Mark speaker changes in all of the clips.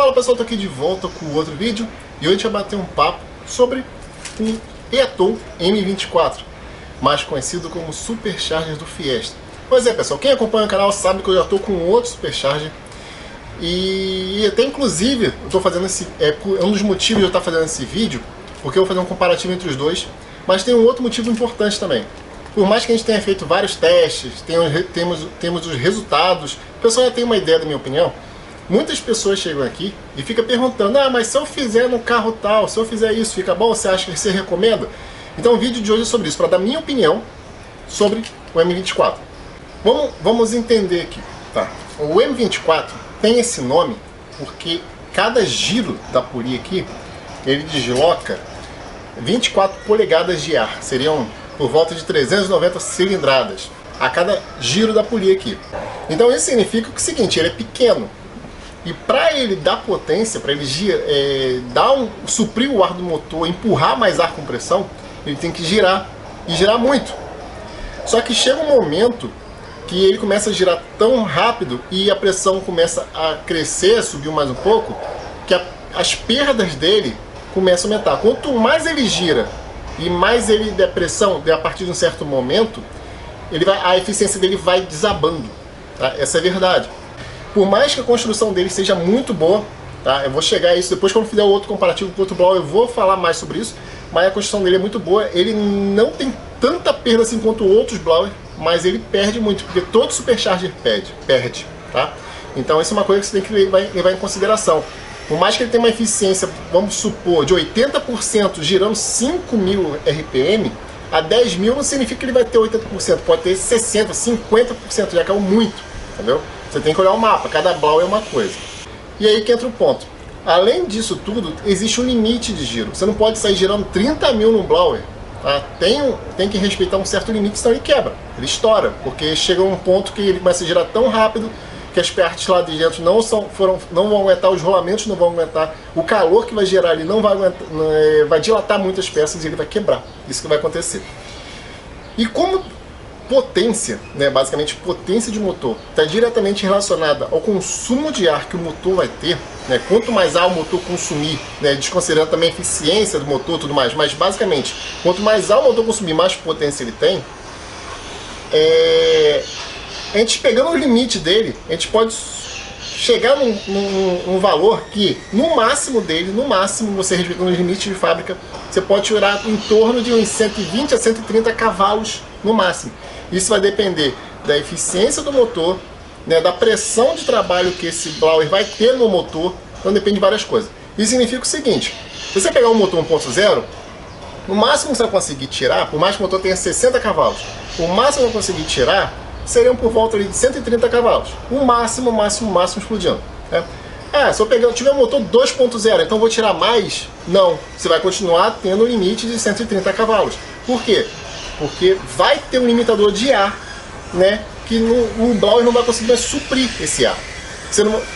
Speaker 1: Fala pessoal, tô aqui de volta com outro vídeo e hoje a gente vai bater um papo sobre o e-Tool M24, mais conhecido como Supercharger do Fiesta. Pois é pessoal, quem acompanha o canal sabe que eu já estou com outro Supercharger e até inclusive eu tô fazendo esse, um dos motivos de eu estar fazendo esse vídeo, porque eu vou fazer um comparativo entre os dois, mas tem um outro motivo importante também. Por mais que a gente tenha feito vários testes, temos os resultados, o pessoal já tem uma ideia da minha opinião. Muitas pessoas chegam aqui e ficam perguntando: ah, mas se eu fizer no carro tal, se eu fizer isso, fica bom? Você acha que você recomenda? Então o vídeo de hoje é sobre isso, para dar minha opinião sobre o M24. Vamos entender aqui, tá? O M24 tem esse nome porque cada giro da polia aqui, ele desloca 24 polegadas de ar, seriam por volta de 390 cilindradas a cada giro da polia aqui. Então isso significa que é o seguinte, ele é pequeno. E para ele dar potência, para ele suprir o ar do motor, empurrar mais ar com pressão, ele tem que girar, e girar muito. Só que chega um momento que ele começa a girar tão rápido e a pressão começa a crescer, subir mais um pouco, que as perdas dele começam a aumentar. Quanto mais ele gira e mais ele der pressão, a partir de um certo momento, a eficiência dele vai desabando. Tá? Essa é a verdade. Por mais que a construção dele seja muito boa, tá? Eu vou chegar a isso depois, quando fizer o outro comparativo com o outro blower, eu vou falar mais sobre isso, mas a construção dele é muito boa, ele não tem tanta perda assim quanto outros blower, mas ele perde muito, porque todo Supercharger perde, tá? Então isso é uma coisa que você tem que levar em consideração. Por mais que ele tenha uma eficiência, vamos supor, de 80% girando 5.000 RPM, a 10.000 não significa que ele vai ter 80%, pode ter 60%, 50%, já caiu muito, entendeu? Você tem que olhar o mapa, cada blower é uma coisa. E aí que entra o ponto. Além disso tudo, existe um limite de giro. Você não pode sair girando 30.000 no blower. Tá? Tem que respeitar um certo limite, senão ele quebra, ele estoura. Porque chega um ponto que ele começa a girar tão rápido que as partes lá de dentro não vão aguentar, os rolamentos não vão aguentar, o calor que vai gerar ali não vai aguentar, vai dilatar muitas peças e ele vai quebrar. Isso que vai acontecer. E como potência, né, basicamente potência de motor, está diretamente relacionada ao consumo de ar que o motor vai ter, né, quanto mais ar o motor consumir, né, desconsiderando também a eficiência do motor e tudo mais, mas basicamente, quanto mais ar o motor consumir, mais potência ele tem, a gente pegando o limite dele, a gente pode chegar num valor que, no máximo dele, você respeitando os limites de fábrica, você pode tirar em torno de uns 120 a 130 cavalos no máximo. Isso vai depender da eficiência do motor, né, da pressão de trabalho que esse blower vai ter no motor, então depende de várias coisas. Isso significa o seguinte: se você pegar um motor 1.0, o máximo que você vai conseguir tirar, por mais que o motor tenha 60 cavalos, o máximo que vai conseguir tirar seriam por volta ali de 130 cavalos. O máximo explodindo. Né? Se eu tiver um motor 2.0, então vou tirar mais? Não, você vai continuar tendo um limite de 130 cavalos. Por quê? Porque vai ter um limitador de ar, né, que o blower não vai conseguir mais suprir esse ar.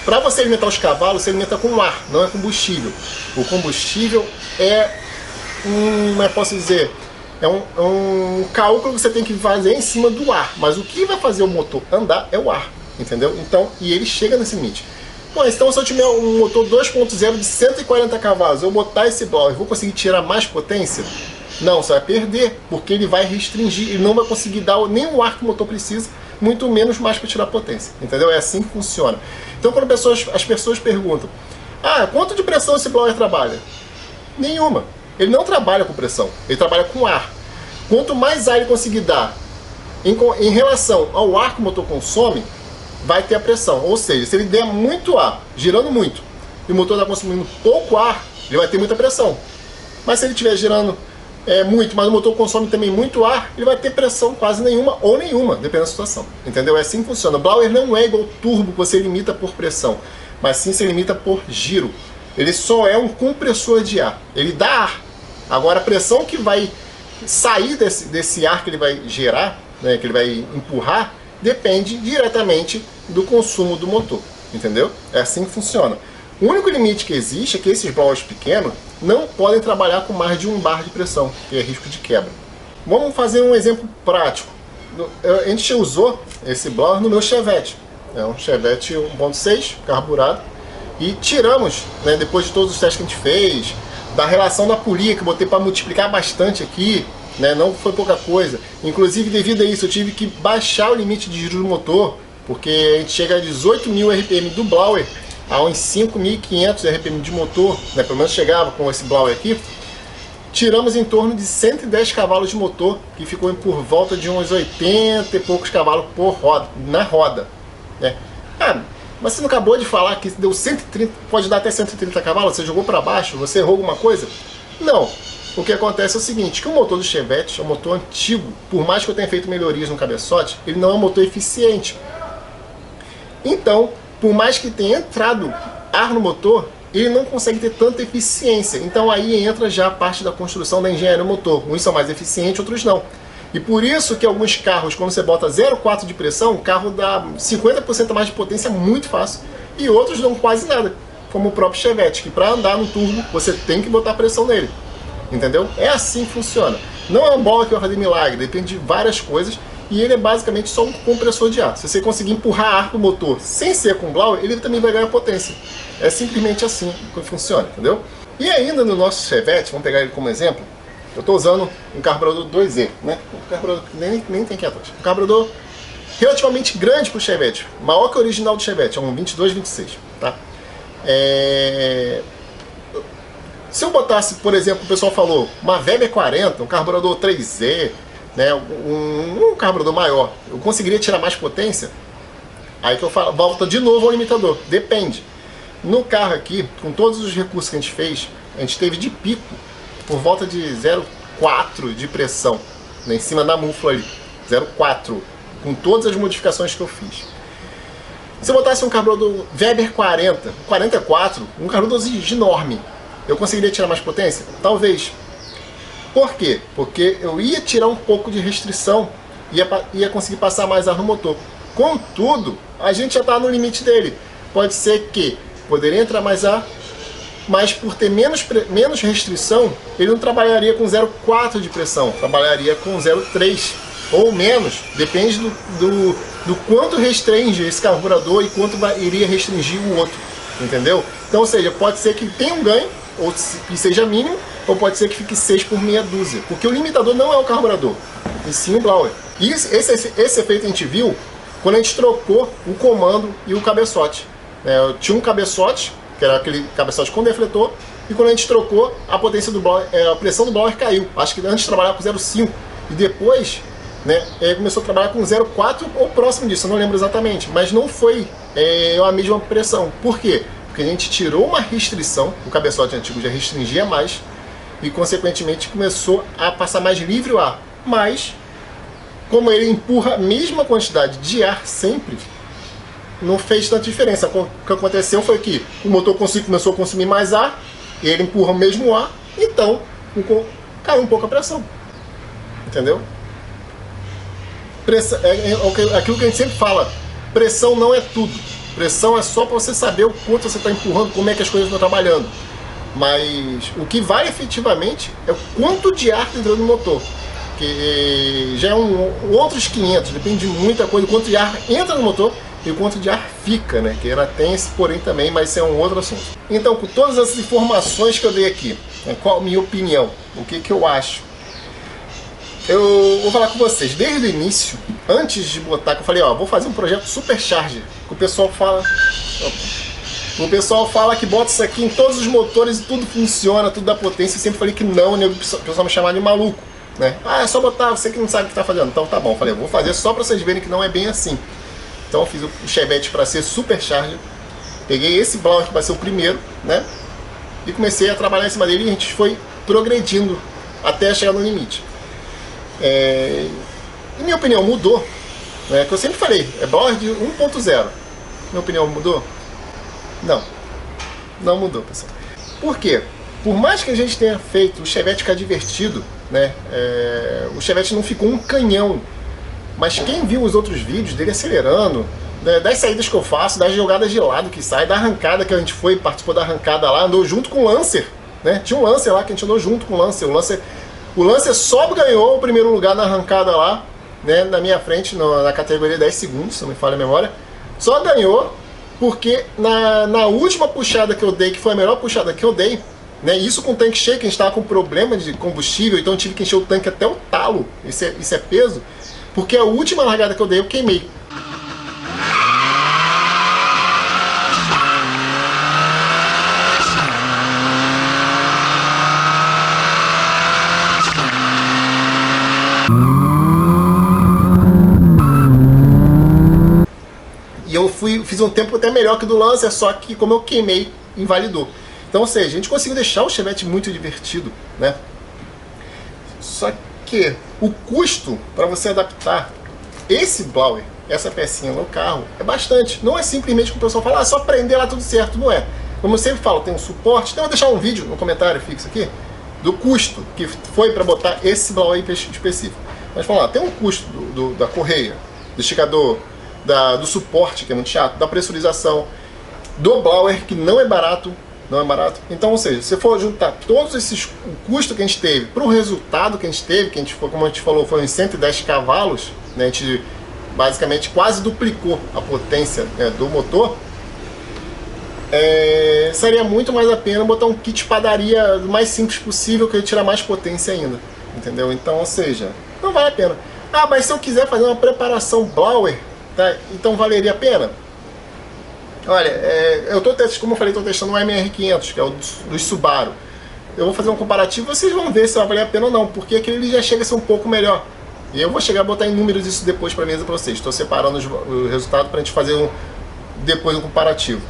Speaker 1: Para você alimentar os cavalos, você alimenta com ar, não é combustível. O combustível é como eu posso dizer, é um cálculo que você tem que fazer em cima do ar. Mas o que vai fazer o motor andar é o ar, entendeu? Então, e ele chega nesse limite. Bom, então se eu tiver um motor 2.0 de 140 cavalos, eu botar esse blower, eu vou conseguir tirar mais potência? Não, você vai perder, porque ele vai restringir, ele não vai conseguir dar nem o ar que o motor precisa, muito menos mais para tirar potência, entendeu? É assim que funciona. Então quando as pessoas perguntam: ah, quanto de pressão esse blower trabalha? Nenhuma. Ele não trabalha com pressão, ele trabalha com ar. Quanto mais ar ele conseguir dar em relação ao ar que o motor consome, vai ter a pressão. Ou seja, se ele der muito ar, girando muito, e o motor está consumindo pouco ar, ele vai ter muita pressão. Mas se ele estiver girando muito, mas o motor consome também muito ar, ele vai ter pressão quase nenhuma ou nenhuma, dependendo da situação. Entendeu? É assim que funciona. O blower não é igual ao turbo, que você limita por pressão, mas sim se limita por giro. Ele só é um compressor de ar. Ele dá ar. Agora a pressão que vai sair desse ar que ele vai gerar, né, que ele vai empurrar, depende diretamente do consumo do motor. Entendeu? É assim que funciona. O único limite que existe é que esses blowers pequenos não podem trabalhar com mais de 1 bar de pressão, que é risco de quebra. Vamos fazer um exemplo prático. A gente usou esse blower no meu Chevette. É um Chevette 1.6 carburado. e tiramos, né, depois de todos os testes que a gente fez, da relação da polia, que eu botei para multiplicar bastante aqui, né, não foi pouca coisa. Inclusive, devido a isso, eu tive que baixar o limite de giro do motor, porque a gente chega a 18.000 RPM do blower, a uns 5.500 RPM de motor, né, pelo menos chegava com esse blower aqui. Tiramos em torno de 110 cavalos de motor, que ficou por volta de uns 80 e poucos cavalos por roda, na roda, né? Ah, mas você não acabou de falar que deu 130, pode dar até 130 cavalos? Você jogou para baixo? Você errou alguma coisa? Não. O que acontece é o seguinte, que o motor do Chevette é um motor antigo. Por mais que eu tenha feito melhorias no cabeçote, ele não é um motor eficiente. Então, por mais que tenha entrado ar no motor, ele não consegue ter tanta eficiência. Então aí entra já a parte da construção da engenharia motor. Uns são mais eficientes, outros não. E por isso que alguns carros, quando você bota 0,4 de pressão, o carro dá 50% mais de potência muito fácil. E outros dão quase nada, como o próprio Chevette, que para andar no turbo, você tem que botar pressão nele. Entendeu? É assim que funciona. Não é um blower que vai fazer milagre, depende de várias coisas. E ele é basicamente só um compressor de ar. Se você conseguir empurrar ar para o motor sem ser com blower, ele também vai ganhar potência. É simplesmente assim que funciona, entendeu? E ainda no nosso Chevette, vamos pegar ele como exemplo, eu estou usando um carburador 2E, né? Um carburador que nem tem aqui atrás. Um carburador relativamente grande para o Chevette, maior que o original do Chevette, é um 22-26, tá? Se eu botasse, por exemplo, o pessoal falou, uma Weber 40, um carburador 3E, né, um carburador maior, eu conseguiria tirar mais potência? Aí que eu falo, volta de novo ao limitador, depende. No carro aqui, com todos os recursos que a gente fez, a gente teve de pico por volta de 0,4 de pressão, né, em cima da mufla ali, 0,4, com todas as modificações que eu fiz. Se eu botasse um carburador Weber 40, 44, um carburador enorme, eu conseguiria tirar mais potência? Talvez. Por quê? Porque eu ia tirar um pouco de restrição, ia conseguir passar mais ar no motor. Contudo, a gente já está no limite dele. Pode ser que poderia entrar mais ar, mas por ter menos restrição, ele não trabalharia com 0,4 de pressão, trabalharia com 0,3 ou menos, depende do quanto restringe esse carburador e quanto iria restringir o outro, entendeu? Então, ou seja, pode ser que tenha um ganho, ou que seja mínimo, ou pode ser que fique 6 por meia dúzia, porque o limitador não é o carburador, e sim o blower. E esse efeito a gente viu quando a gente trocou o comando e o cabeçote. Eu tinha um cabeçote, que era aquele cabeçote com defletor, e quando a gente trocou, a potência do blower, a pressão do blower caiu. Acho que antes trabalhava com 0,5 e depois, né, começou a trabalhar com 0,4 ou próximo disso, eu não lembro exatamente, mas não foi a mesma pressão. Por quê? Porque a gente tirou uma restrição, o cabeçote antigo já restringia mais e consequentemente começou a passar mais livre o ar. Mas, como ele empurra a mesma quantidade de ar sempre, não fez tanta diferença. O que aconteceu foi que o motor começou a consumir mais ar, ele empurra o mesmo ar, então caiu um pouco a pressão. Entendeu? Aquilo que a gente sempre fala, pressão não é tudo. Pressão é só para você saber o quanto você está empurrando, como é que as coisas estão trabalhando. Mas o que vale efetivamente é o quanto de ar está entrando no motor. Que já é outros 500, depende de muita coisa, o quanto de ar entra no motor e o quanto de ar fica, né? Que ela tem esse porém também, mas isso é um outro assunto. Então, com todas essas informações que eu dei aqui, né, qual a minha opinião? O que eu acho? Eu vou falar com vocês, desde o início, antes de botar, que eu falei, ó, vou fazer um projeto Supercharger, que o pessoal fala... O pessoal fala que bota isso aqui em todos os motores e tudo funciona, tudo dá potência. Eu sempre falei que não, né? O pessoal me chamava de maluco, né? Ah, é só botar, você que não sabe o que está fazendo. Então tá bom, eu falei, eu vou fazer só para vocês verem que não é bem assim. Então eu fiz o Chevette para ser Supercharger. Peguei esse blower que vai ser o primeiro, né? E comecei a trabalhar em cima dele e a gente foi progredindo até chegar no limite. E minha opinião mudou, né? Que eu sempre falei, é blower de 1.0. Minha opinião mudou? Não mudou, pessoal. Por quê? Por mais que a gente tenha feito o Chevette ficar divertido, né? O Chevette não ficou um canhão. Mas quem viu os outros vídeos dele acelerando, né, das saídas que eu faço, das jogadas de lado que sai, da arrancada que a gente foi, participou da arrancada lá, andou junto com o Lancer, né? Tinha um Lancer lá que a gente andou junto com o Lancer. O Lancer só ganhou o primeiro lugar na arrancada lá, né, na minha frente, na categoria 10 segundos, se não me falha a memória. Só ganhou porque na última puxada que eu dei, que foi a melhor puxada que eu dei, né, isso com o tanque cheio, que a gente estava com problema de combustível, então eu tive que encher o tanque até o talo, isso é peso, porque a última largada que eu dei eu queimei. E eu fiz um tempo até melhor que o do Lancer, só que como eu queimei, invalidou. Então, ou seja, a gente conseguiu deixar o Chevette muito divertido, né? Só que o custo para você adaptar esse blower, essa pecinha no carro, é bastante. Não é simplesmente como o pessoal fala, só prender lá tudo certo, não é. Como eu sempre falo, tem um suporte, então eu vou deixar um vídeo no comentário fixo aqui, do custo que foi para botar esse blower específico. Mas vamos lá, tem um custo da correia, do esticador, do suporte, que é muito chato, da pressurização, do blower, que não é barato. Não é barato. Então, ou seja, se for juntar todos esses, o custo que a gente teve para o resultado que a gente teve, que a gente, como a gente falou, foi uns 110 cavalos, né, a gente basicamente quase duplicou a potência, né, do motor, seria muito mais a pena botar um kit padaria o mais simples possível, que ele tira mais potência ainda, entendeu? Então, ou seja, não vale a pena. Ah, mas se eu quiser fazer uma preparação blower, tá, então valeria a pena? Olha, eu tô testando, como eu falei, estou testando o MR500, que é o do Subaru. Eu vou fazer um comparativo, vocês vão ver se vai valer a pena ou não, porque aquele já chega a ser um pouco melhor. E eu vou chegar a botar em números isso depois para a mesa para vocês. Estou separando o resultado para a gente fazer depois um comparativo.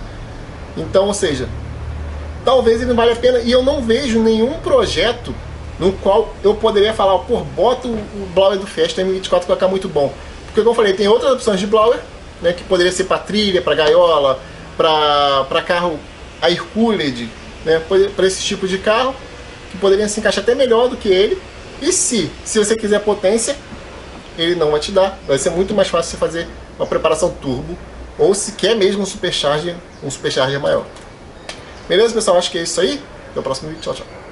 Speaker 1: Então, ou seja, talvez ele não valha a pena, e eu não vejo nenhum projeto no qual eu poderia falar, pô, bota o blower do Fiesta M24 que vai ficar muito bom. Porque, como eu falei, tem outras opções de blower, né, que poderia ser para trilha, para gaiola, para carro air-cooled, né, para esse tipo de carro, que poderiam se encaixar até melhor do que ele. E se você quiser potência, ele não vai te dar. Vai ser muito mais fácil você fazer uma preparação turbo, ou se quer mesmo um supercharger maior. Beleza, pessoal? Acho que é isso aí. Até o próximo vídeo. Tchau, tchau.